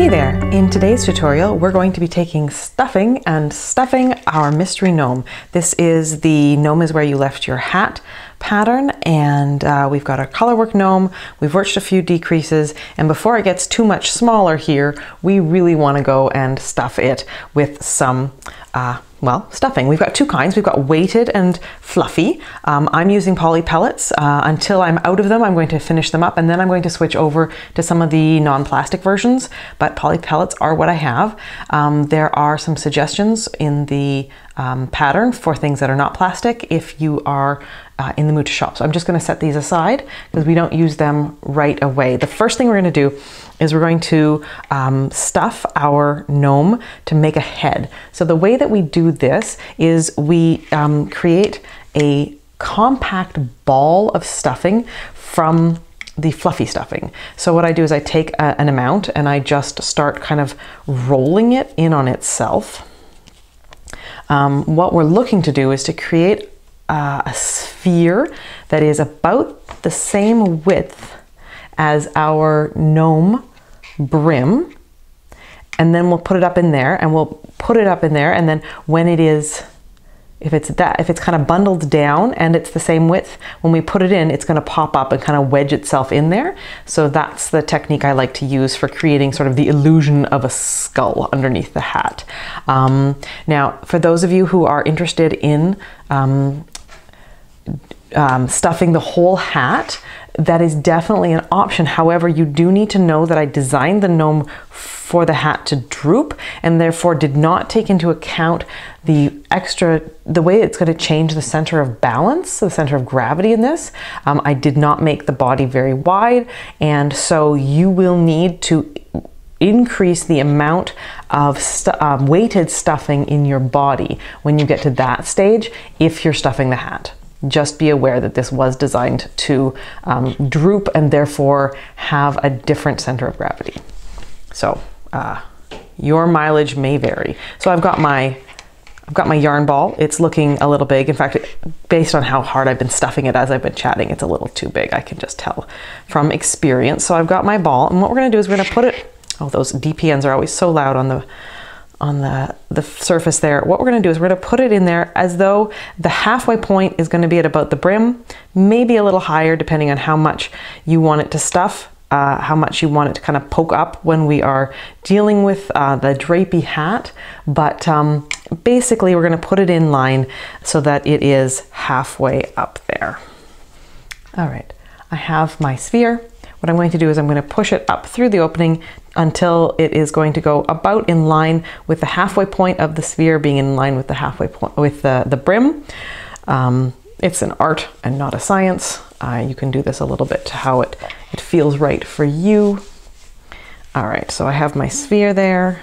Hey there! In today's tutorial, we're going to be taking stuffing and stuffing our mystery gnome. This is the gnome is where you left your hat pattern, and we've got our colorwork gnome. We've worked a few decreases, and before it gets too much smaller here, we really want to go and stuff it with some well, stuffing. We've got two kinds. We've got weighted and fluffy. I'm using poly pellets. Until I'm out of them, I'm going to finish them up, and then I'm going to switch over to some of the non-plastic versions, but poly pellets are what I have. There are some suggestions in the pattern for things that are not plastic if you are in the mood to shop. So I'm just going to set these aside because we don't use them right away. The first thing we're going to do is we're going to stuff our gnome to make a head. So the way that we do this is we create a compact ball of stuffing from the fluffy stuffing. So what I do is I take an amount and I just start kind of rolling it in on itself. What we're looking to do is to create a sphere that is about the same width as our gnome brim, and then we'll put it up in there, and we'll put it up in there, and then when it is, if it's kind of bundled down and it's the same width, when we put it in, it's going to pop up and kind of wedge itself in there. So that's the technique I like to use for creating sort of the illusion of a skull underneath the hat. Now, for those of you who are interested in stuffing the whole hat, that is definitely an option. However, you do need to know that I designed the gnome for the hat to droop, and therefore did not take into account the way it's going to change the center of balance, the center of gravity in this. I did not make the body very wide, and so you will need to increase the amount of weighted stuffing in your body when you get to that stage if you're stuffing the hat. Just be aware that this was designed to droop and therefore have a different center of gravity. So your mileage may vary. So I've got my yarn ball. It's looking a little big. In fact, based on how hard I've been stuffing it as I've been chatting, it's a little too big. I can just tell from experience. So I've got my ball, and what we're going to do is we're going to put it, oh, those DPNs are always so loud on the surface there. What we're going to do is we're going to put it in there as though the halfway point is going to be at about the brim, maybe a little higher depending on how much you want it to stuff, how much you want it to kind of poke up when we are dealing with the drapey hat. But basically we're going to put it in line so that it is halfway up there. All right, I have my sphere. What I'm going to do is I'm going to push it up through the opening until it is going to go about in line with the halfway point of the sphere being in line with the halfway point with the brim. It's an art and not a science. You can do this a little bit to how it feels right for you. All right, so I have my sphere there.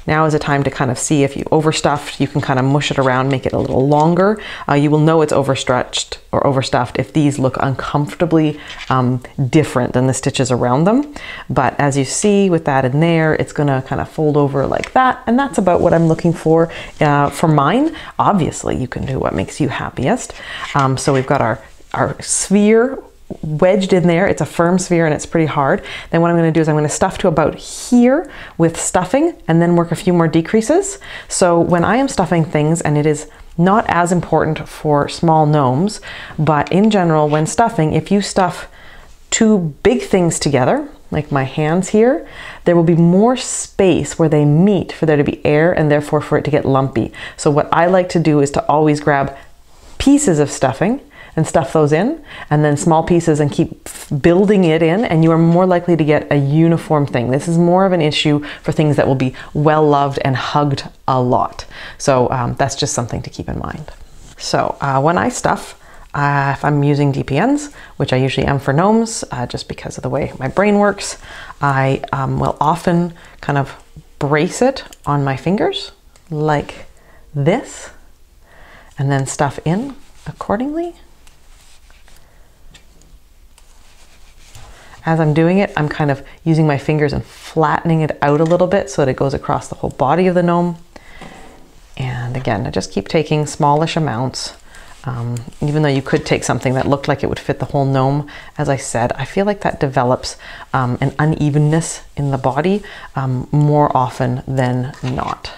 Now is a time to kind of see if you overstuffed. You can kind of mush it around, make it a little longer. You will know it's overstretched or overstuffed if these look uncomfortably different than the stitches around them. But as you see with that in there, it's gonna kind of fold over like that. And that's about what I'm looking for mine. Obviously, you can do what makes you happiest. So we've got our sphere wedged in there. It's a firm sphere and it's pretty hard. Then what I'm going to do is I'm going to stuff to about here with stuffing and then work a few more decreases. So when I am stuffing things, and it is not as important for small gnomes, but in general when stuffing, if you stuff two big things together, like my hands here, there will be more space where they meet for there to be air and therefore for it to get lumpy. So what I like to do is to always grab pieces of stuffing and stuff those in, and then small pieces and keep building it in, and you are more likely to get a uniform thing. This is more of an issue for things that will be well loved and hugged a lot. So that's just something to keep in mind. So when I stuff, if I'm using DPNs, which I usually am for gnomes, just because of the way my brain works, I will often kind of brace it on my fingers like this, and then stuff in accordingly. As I'm doing it, I'm kind of using my fingers and flattening it out a little bit so that it goes across the whole body of the gnome. And again, I just keep taking smallish amounts Even though you could take something that looked like it would fit the whole gnome, as I said, I feel like that develops an unevenness in the body more often than not.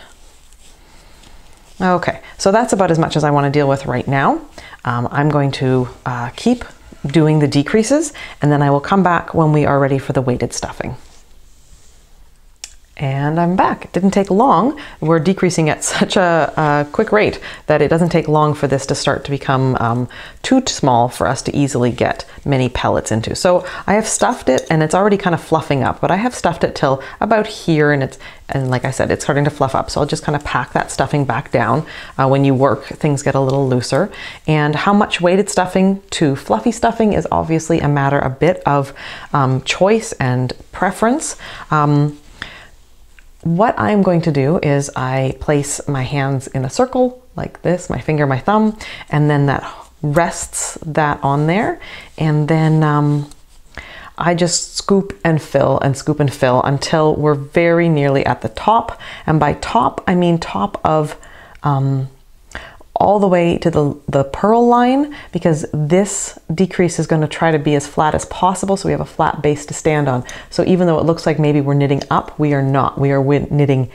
Okay, so that's about as much as I want to deal with right now. I'm going to keep doing the decreases, and then I will come back when we are ready for the weighted stuffing. And I'm back. It didn't take long. We're decreasing at such a quick rate that it doesn't take long for this to start to become too small for us to easily get many pellets into. So I have stuffed it and it's already kind of fluffing up, but I have stuffed it till about here, and like I said, it's starting to fluff up. So I'll just kind of pack that stuffing back down. When you work, things get a little looser. And how much weighted stuffing to fluffy stuffing is obviously a matter a bit of choice and preference. What I'm going to do is I place my hands in a circle like this, my finger, my thumb, and then that rests that on there. And then I just scoop and fill until we're very nearly at the top. And by top, I mean top of all the way to the purl line, because this decrease is going to try to be as flat as possible so we have a flat base to stand on. So even though it looks like maybe we're knitting up, we are not. We are knitting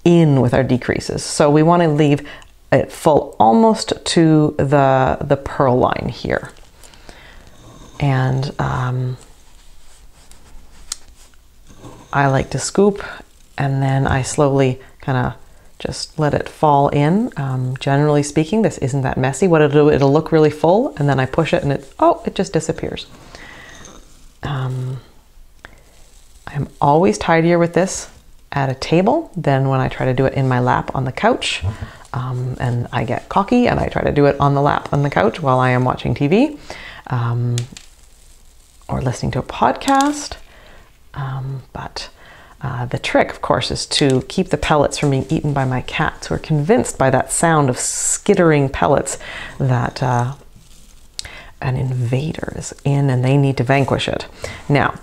in with our decreases. So we want to leave it full almost to the purl line here. And I like to scoop, and then I slowly kind of just let it fall in. Generally speaking, this isn't that messy. What it'll do, it'll look really full, and then I push it and it just disappears. I'm always tidier with this at a table than when I try to do it in my lap on the couch. And I get cocky and I try to do it on the lap on the couch while I am watching TV or listening to a podcast. The trick, of course, is to keep the pellets from being eaten by my cats, who are convinced by that sound of skittering pellets that an invader is in and they need to vanquish it. Now,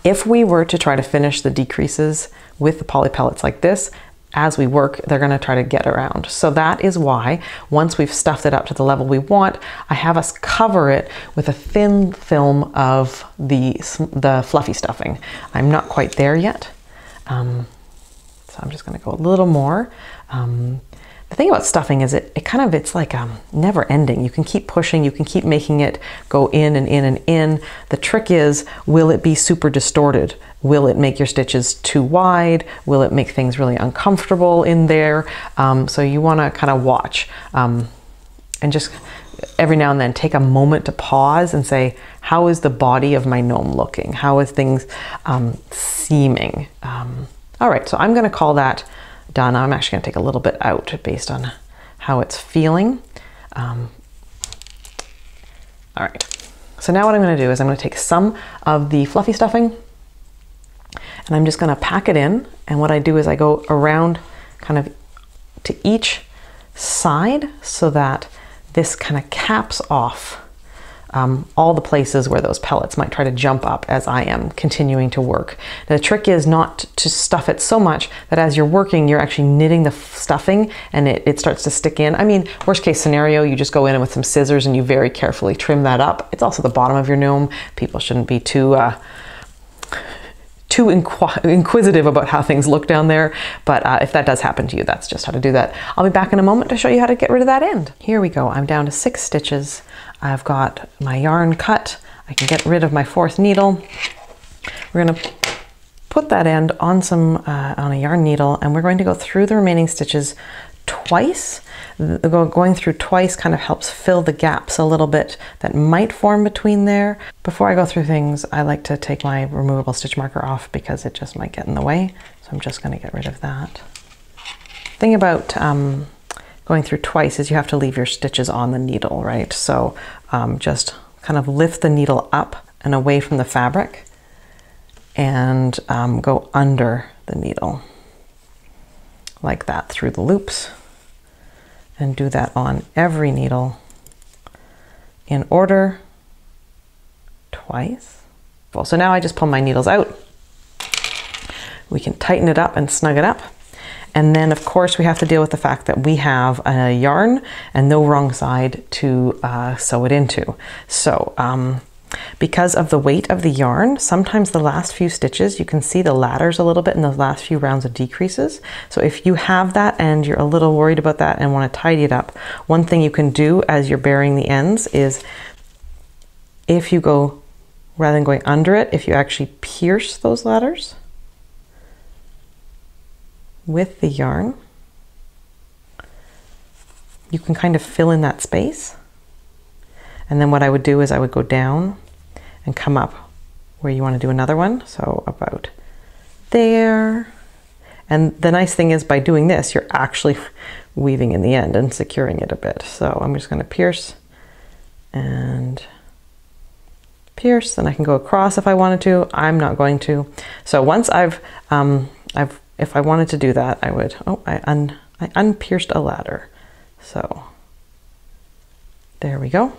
if we were to try to finish the decreases with the poly pellets like this, as we work, they're going to try to get around. So that is why, once we've stuffed it up to the level we want, I have us cover it with a thin film of the fluffy stuffing. I'm not quite there yet. So I'm just going to go a little more. The thing about stuffing is it's like never ending. You can keep pushing, you can keep making it go in and in and in. The trick is, will it be super distorted? Will it make your stitches too wide? Will it make things really uncomfortable in there? So you want to kind of watch and just every now and then take a moment to pause and say, how is the body of my gnome looking? How is things seeming? All right, so I'm going to call that done. I'm actually going to take a little bit out based on how it's feeling. All right, so now what I'm going to do is I'm going to take some of the fluffy stuffing and I'm just going to pack it in. And what I do is I go around kind of to each side so that this kind of caps off all the places where those pellets might try to jump up as I am continuing to work. The trick is not to stuff it so much that as you're working, you're actually knitting the stuffing and it starts to stick in. I mean, worst case scenario, you just go in with some scissors and you very carefully trim that up. It's also the bottom of your gnome. People shouldn't be too inquisitive about how things look down there, but if that does happen to you, that's just how to do that. I'll be back in a moment to show you how to get rid of that end. Here we go. I'm down to 6 stitches. I've got my yarn cut. I can get rid of my 4th needle. We're going to put that end on on a yarn needle, and we're going to go through the remaining stitches twice. Going through twice kind of helps fill the gaps a little bit that might form between there. Before I go through things, I like to take my removable stitch marker off because it just might get in the way. So I'm just going to get rid of that. The thing about going through twice is you have to leave your stitches on the needle, right? So just kind of lift the needle up and away from the fabric and go under the needle like that through the loops. And do that on every needle in order twice. Well, so now I just pull my needles out. We can tighten it up and snug it up. And then of course we have to deal with the fact that we have a yarn and no wrong side to sew it into. So because of the weight of the yarn, sometimes the last few stitches, you can see the ladders a little bit in those last few rounds of decreases. So if you have that and you're a little worried about that and want to tidy it up, one thing you can do as you're burying the ends is, if you go, rather than going under it, if you actually pierce those ladders with the yarn, you can kind of fill in that space. And then what I would do is I would go down and come up where you want to do another one. So about there. And the nice thing is by doing this, you're actually weaving in the end and securing it a bit. So I'm just going to pierce and pierce, then I can go across if I wanted to. I'm not going to. So once if I wanted to do that, I would, I unpierced a ladder. So there we go.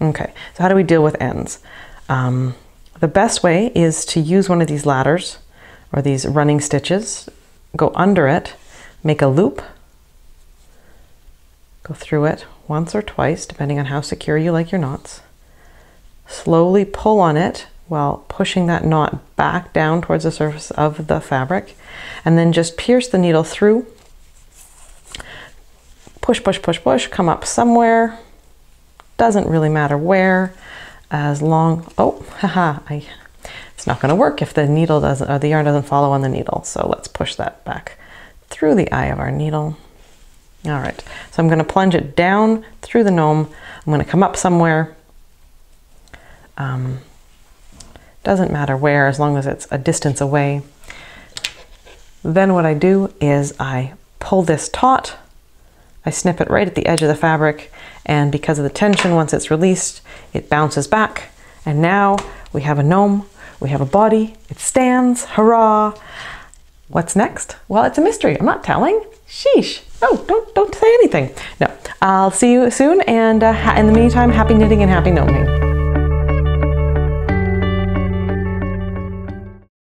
Okay, so how do we deal with ends? The best way is to use one of these ladders or these running stitches, go under it, make a loop, go through it once or twice, depending on how secure you like your knots. Slowly pull on it while pushing that knot back down towards the surface of the fabric, and then just pierce the needle through. Push, push, push, push, come up somewhere. Doesn't really matter where, as long, oh, haha, it's not going to work if the needle doesn't, or the yarn doesn't follow on the needle. So let's push that back through the eye of our needle. All right, so I'm going to plunge it down through the gnome. I'm going to come up somewhere. Doesn't matter where, as long as it's a distance away. Then what I do is I pull this taut, I snip it right at the edge of the fabric, and because of the tension, once it's released, it bounces back. And now we have a gnome, we have a body, it stands, hurrah! What's next? Well, it's a mystery. I'm not telling. Sheesh. Oh, don't say anything. No, I'll see you soon, and in the meantime, happy knitting and happy gnoming.